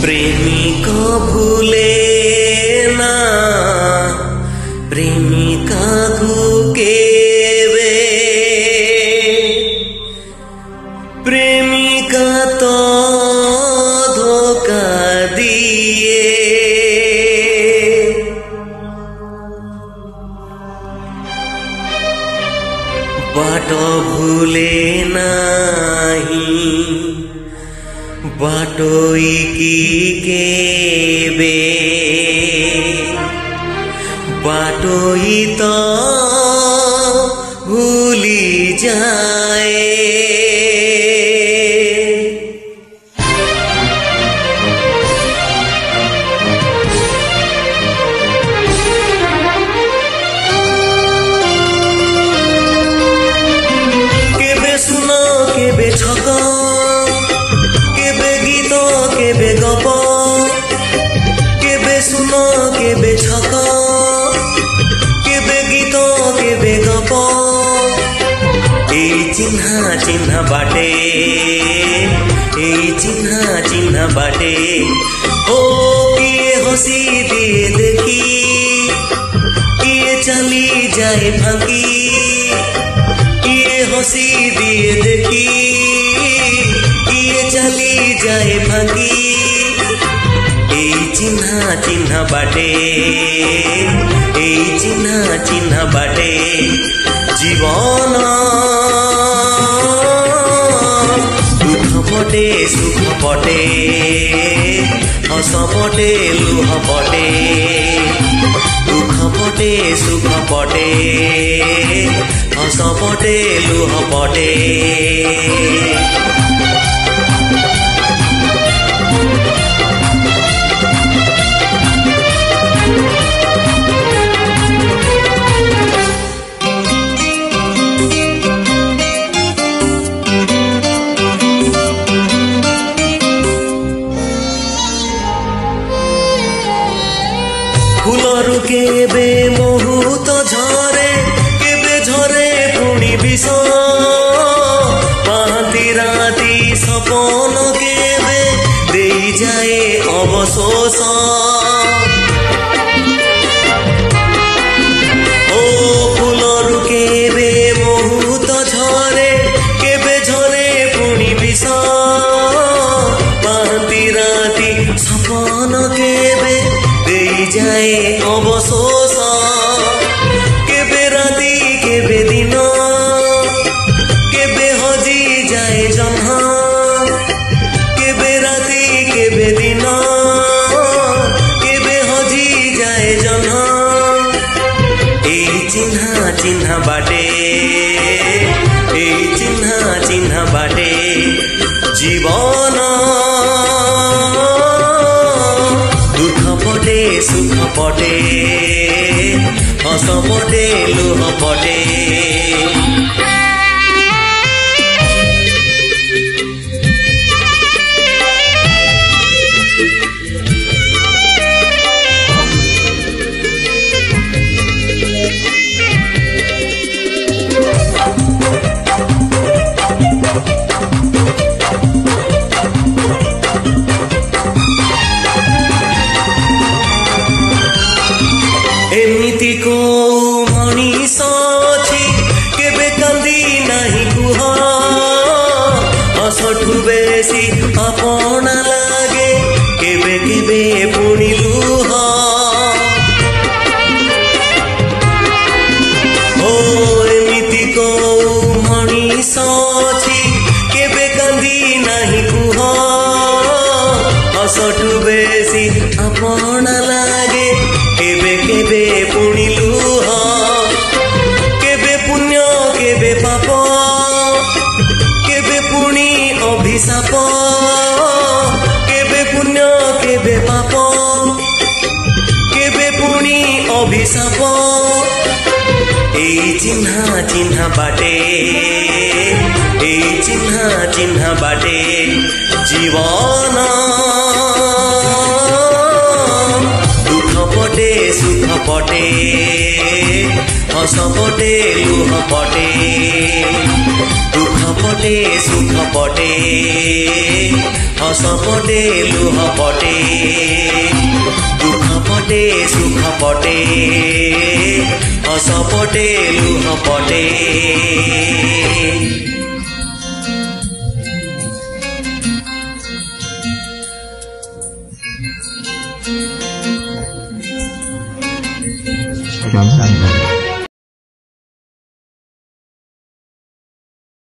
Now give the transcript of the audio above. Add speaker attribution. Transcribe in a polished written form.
Speaker 1: प्रेमिक भूले ना प्रेमिका केवे प्रेमिका तो धोखा दिए बाट भूले नाही बाटोई की केबे बाटोई तो भूली जाए केबे सुनो केबे छको केबे गप केबे सुनो केबे छक केबे गीत केबे गप এই চিহ্না চিহ্না বাটে এই চিহ্না চিহ্না বাটে ও কিয়ে হসি দিয়ে দেখি কিয়ে চালি যায় ফাঁকি কিয়ে হসি দিয়ে দেখি चली जाए भागी এই চিহ্না চিহ্না বাটে এই চিহ্না চিহ্না বাটে জীবন দুঃখ পটে সুখ পটে হস পটে লুহ পটে দুঃখ পটে সুখ পটে হস পটে লুহ পটে फुलरु केबे मुहूर्त झरे केबे झरे पुणी विष पाती राती सपन केबे देई जाए अवशोष ओ फुलरु केबे मुहूर्त झरे केबे झरे पुणी विष पाती राती सपन केबे जाए अवशोष केबे राती केबे दिन केबे हजी जाए जन्म केबे राती केबे दिन केबे हजी जाए जन्म এই চিহ্না চিহ্না বাটে এই চিহ্না চিহ্না বাটে জীবন सुख पटे हस पटे लुह पटे एमिति को मनीष अछि केबे कांदी नाही कुह हसठु बेसी अपना लागे केबे केबे पुणी लुह ओ एमिति को मनीष अछि केबे कांदी नाही कुह हसठु बेसी अपना लागे केबे केबे पुणी लुह केबे पुण्य केबे पाप केबे पुणी अभिशाप केबे पुण्य केबे पाप केबे पुणी अभिशाप এই চিহ্না চিহ্না বাটে এই চিহ্না চিহ্না বাটে জীবন पटे सुख पटे हस पटे लुह पटे दुख पटे सुख पटे हस पटे लुह पटे दुख पटे सुख पटे हस पटे लुह पटे
Speaker 2: John Sandberg.